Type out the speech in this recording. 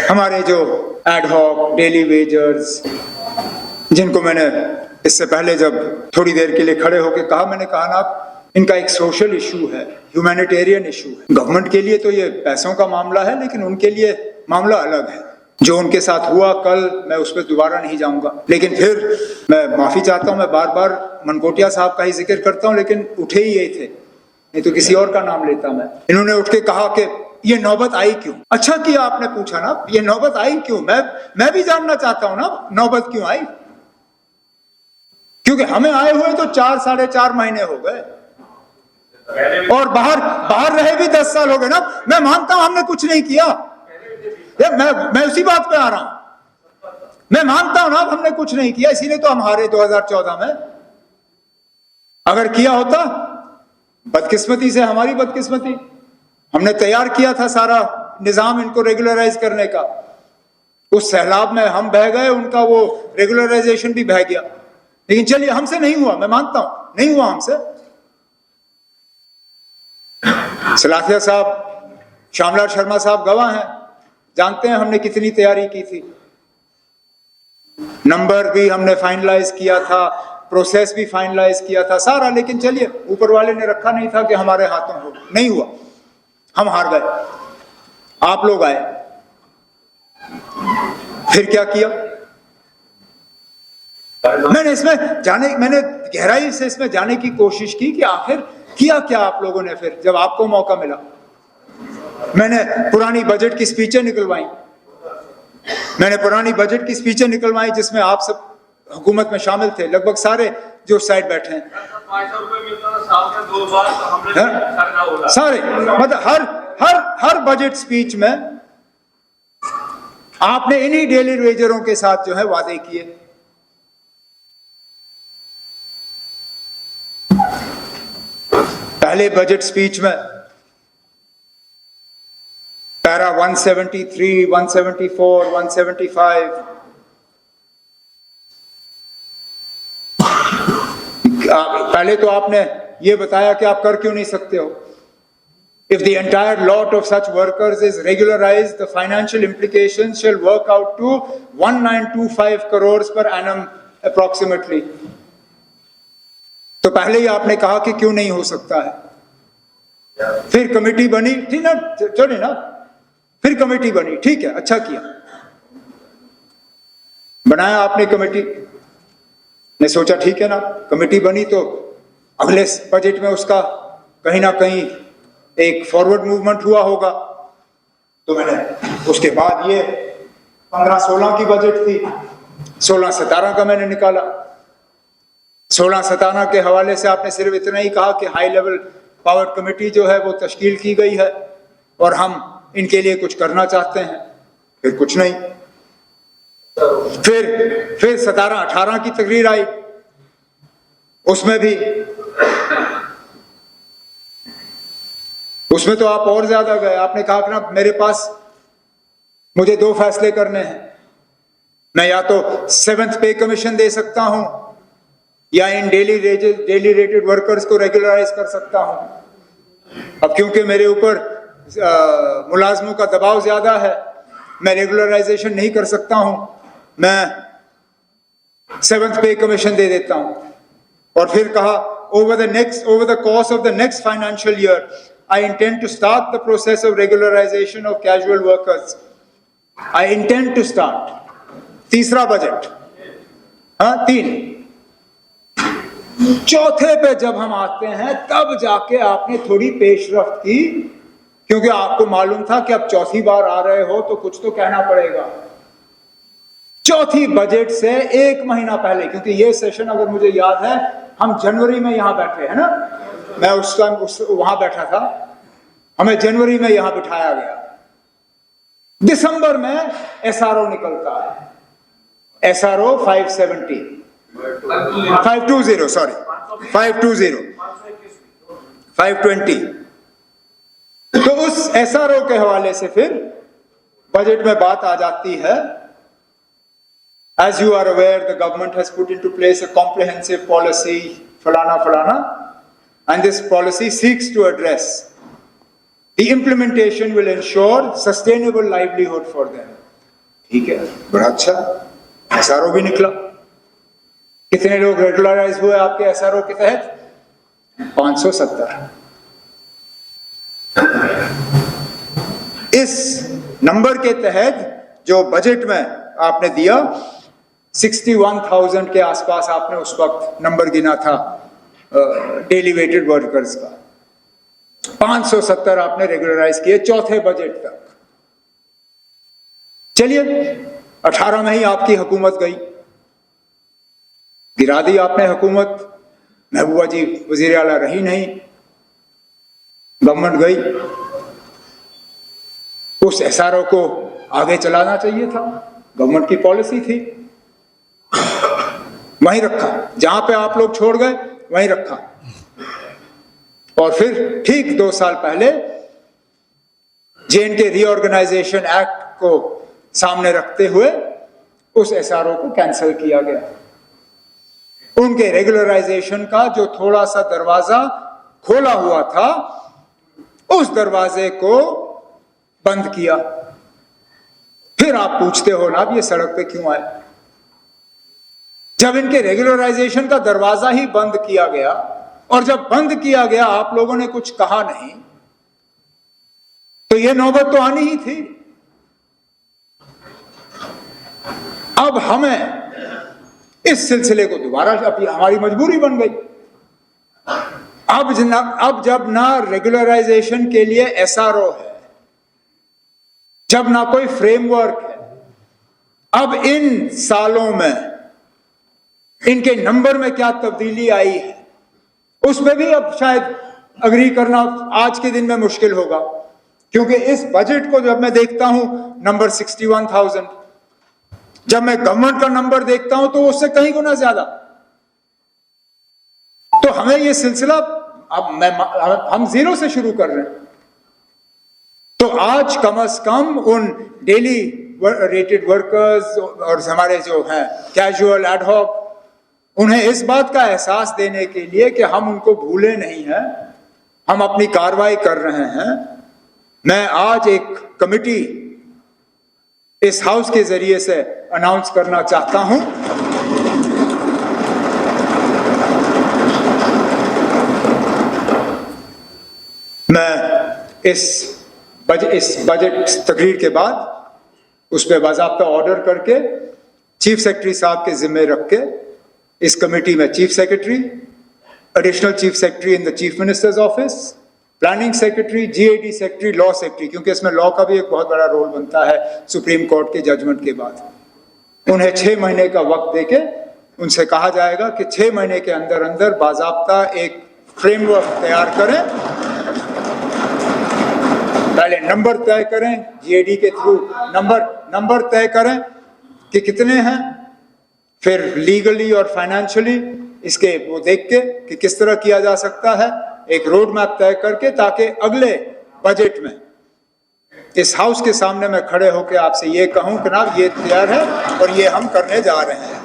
हमारे जो ad hoc daily wagers, जिनको मैंने इससे पहले जब थोड़ी देर के लिए खड़े होकर कहा, मैंने कहा ना इनका एक सोशल इशू है, ह्यूमैनिटेरियन इशू है। गवर्नमेंट के लिए तो ये पैसों का मामला है, लेकिन उनके लिए मामला अलग है। जो उनके साथ हुआ कल, मैं उस पर दोबारा नहीं जाऊंगा, लेकिन फिर मैं माफी चाहता हूं। मैं बार बार मनकोटिया साहब का ही जिक्र करता हूं, लेकिन उठे ही यही थे, नहीं तो किसी और का नाम लेता मैं। इन्होंने उठ के कहा कि ये नौबत आई क्यों। अच्छा किया आपने पूछा ना, ये नौबत आई क्यों। मैं भी जानना चाहता हूं ना नौबत क्यों आई, क्योंकि हमें आए हुए तो 4 साढ़े 4 महीने हो गए और बाहर रहे भी 10 साल हो गए ना। मैं मानता हूं हमने कुछ नहीं किया, मैं उसी बात पे आ रहा हूं। मैं मानता हूं ना हमने कुछ नहीं किया, इसीलिए तो हम हारे 2014 में। अगर किया होता, बदकिस्मती से हमारी बदकिस्मती, हमने तैयार किया था सारा निजाम इनको रेगुलराइज करने का। उस सैलाब में हम बह गए, उनका वो रेगुलराइजेशन भी बह गया। लेकिन चलिए, हमसे नहीं हुआ, मैं मानता हूं नहीं हुआ हमसे। सलाथिया साहब, श्यामलाल शर्मा साहब गवाह हैं, जानते हैं हमने कितनी तैयारी की थी। नंबर भी हमने फाइनलाइज किया था, प्रोसेस भी फाइनलाइज किया था सारा, लेकिन चलिए ऊपर वाले ने रखा नहीं था कि हमारे हाथों हो, नहीं हुआ, हम हार गए। आप लोग आए, फिर क्या किया। मैंने गहराई से इसमें जाने की कोशिश की कि आखिर किया क्या आप लोगों ने। फिर जब आपको मौका मिला, मैंने पुरानी बजट की स्पीचें निकलवाई, जिसमें आप सब हुकूमत में शामिल थे, लगभग सारे जो साइड बैठे हैं, सारे, मतलब हर बजट स्पीच में आपने इन्हीं डेली वेजरों के साथ जो है वादे किए। पहले बजट स्पीच में पैरा 173, 174, 175 पहले तो आपने ये बताया कि आप कर क्यों नहीं सकते हो। If the entire lot of such workers is regularized, the financial implications shall work out to 1925 crores per annum approximately. तो पहले ही आपने कहा कि क्यों नहीं हो सकता है। फिर कमेटी बनी थी ना, चलिए ना, फिर कमेटी बनी, ठीक है, अच्छा किया, बनाया आपने कमेटी ने, सोचा ठीक है ना, कमेटी बनी तो अगले बजट में उसका कहीं ना कहीं एक फॉरवर्ड मूवमेंट हुआ होगा। तो मैंने उसके बाद ये 15-16 की बजट थी, 16-17 का मैंने निकाला। 16-17 के हवाले से आपने सिर्फ इतना ही कहा कि हाई लेवल पावर कमेटी जो है वो तश्कील की गई है और हम इनके लिए कुछ करना चाहते हैं, फिर कुछ नहीं। फिर 17-18 की तकरीर आई, उसमें तो आप और ज्यादा गए। आपने कहा कि ना मेरे पास, मुझे 2 फैसले करने हैं, मैं या तो 7th पे कमीशन दे सकता हूं या इन डेली रेटेड वर्कर्स को रेगुलराइज कर सकता हूं। अब क्योंकि मेरे ऊपर मुलाजमों का दबाव ज्यादा है, मैं रेगुलराइजेशन नहीं कर सकता हूं, मैं 7th पे कमीशन दे देता हूं। और फिर कहा over the course of the next financial year I intend to start the process of regularization of casual workers. I intend to start. तीसरा बजट, हाँ 3। चौथे पे जब हम आते हैं तब जाके आपने थोड़ी पेशरफ्त की, क्योंकि आपको मालूम था कि अब चौथी बार आ रहे हो तो कुछ तो कहना पड़ेगा। चौथी बजट से 1 महीना पहले, क्योंकि ये सेशन अगर मुझे याद है हम जनवरी में यहां बैठे हैं ना, मैं उस टाइम वहां बैठा था, हमें जनवरी में यहां बिठाया गया। दिसंबर में एसआरओ निकलता है, एसआरओ 520 520। तो उस एसआरओ के हवाले से फिर बजट में बात आ जाती है। As you are aware, the government has put into place a comprehensive policy, falana, and this policy seeks to address the implementation will ensure sustainable livelihood for them. ठीक है, बड़ा अच्छा, एसआरओ भी निकला। कितने लोग रेगुलराइज हुए आपके एसआरओ के तहत? 570। इस नंबर के तहत जो बजट में आपने दिया 61,000 के आसपास आपने उस वक्त नंबर गिना था डेली वेटेड वर्कर्स का, 570 आपने रेगुलराइज किए चौथे बजट तक। चलिए 18 में ही आपकी हुकूमत गई, गिरा दी आपने हुकूमत, महबूबा जी वजीर आला रही नहीं, गवर्नमेंट गई। उस एसआरओ को आगे चलाना चाहिए था, गवर्नमेंट की पॉलिसी थी, वहीं रखा, जहां पे आप लोग छोड़ गए वहीं रखा। और फिर ठीक 2 साल पहले जेएनके रीऑर्गेनाइजेशन एक्ट को सामने रखते हुए उस एसआरओ को कैंसिल किया गया। उनके रेगुलराइजेशन का जो थोड़ा सा दरवाजा खोला हुआ था, उस दरवाजे को बंद किया। फिर आप पूछते हो ना, अब ये सड़क पे क्यों आए? जब इनके रेगुलराइजेशन का दरवाजा ही बंद किया गया, और जब बंद किया गया आप लोगों ने कुछ कहा नहीं, तो ये नौबत तो आनी ही थी। अब हमें इस सिलसिले को दोबारा, अब हमारी मजबूरी बन गई। अब जब ना रेगुलराइजेशन के लिए एसआरओ है, जब ना कोई फ्रेमवर्क है, अब इन सालों में इनके नंबर में क्या तब्दीली आई है उसमें भी अब शायद अग्री करना आज के दिन में मुश्किल होगा। क्योंकि इस बजट को जब मैं देखता हूं नंबर 61,000, जब मैं गवर्नमेंट का नंबर देखता हूं तो उससे कहीं गुना ज्यादा। तो हमें ये सिलसिला अब हम जीरो से शुरू कर रहे हैं। तो आज कम से कम उन डेली रेटेड वर्कर्स और हमारे जो हैं कैजुअल एडहॉक, उन्हें इस बात का एहसास देने के लिए कि हम उनको भूले नहीं हैं, हम अपनी कार्रवाई कर रहे हैं। मैं आज एक कमिटी इस हाउस के जरिए से अनाउंस करना चाहता हूं। मैं इस बजट तकरीर के बाद उस पर बाज़ाब्ता ऑर्डर करके चीफ सेक्रेटरी साहब के जिम्मे रख के इस कमेटी में chief secretary, additional chief secretary in the chief minister's office, planning secretary, GAD secretary, law secretary, क्योंकि इसमें लॉ का भी एक बहुत बड़ा रोल बनता है सुप्रीम कोर्ट के जजमेंट के बाद। उन्हें 6 महीने का वक्त देके उनसे कहा जाएगा कि 6 महीने के अंदर अंदर बाज़ाब्ता एक फ्रेमवर्क तैयार करें। पहले नंबर तय करें, जीएडी के थ्रू नंबर तय करें कि कितने हैं, फिर लीगली और फाइनेंशियली इसके वो देख के कि किस तरह किया जा सकता है, एक रोड मैप तय करके, ताकि अगले बजट में इस हाउस के सामने मैं खड़े होकर आपसे ये कहूं कि ना ये तैयार है और ये हम करने जा रहे हैं।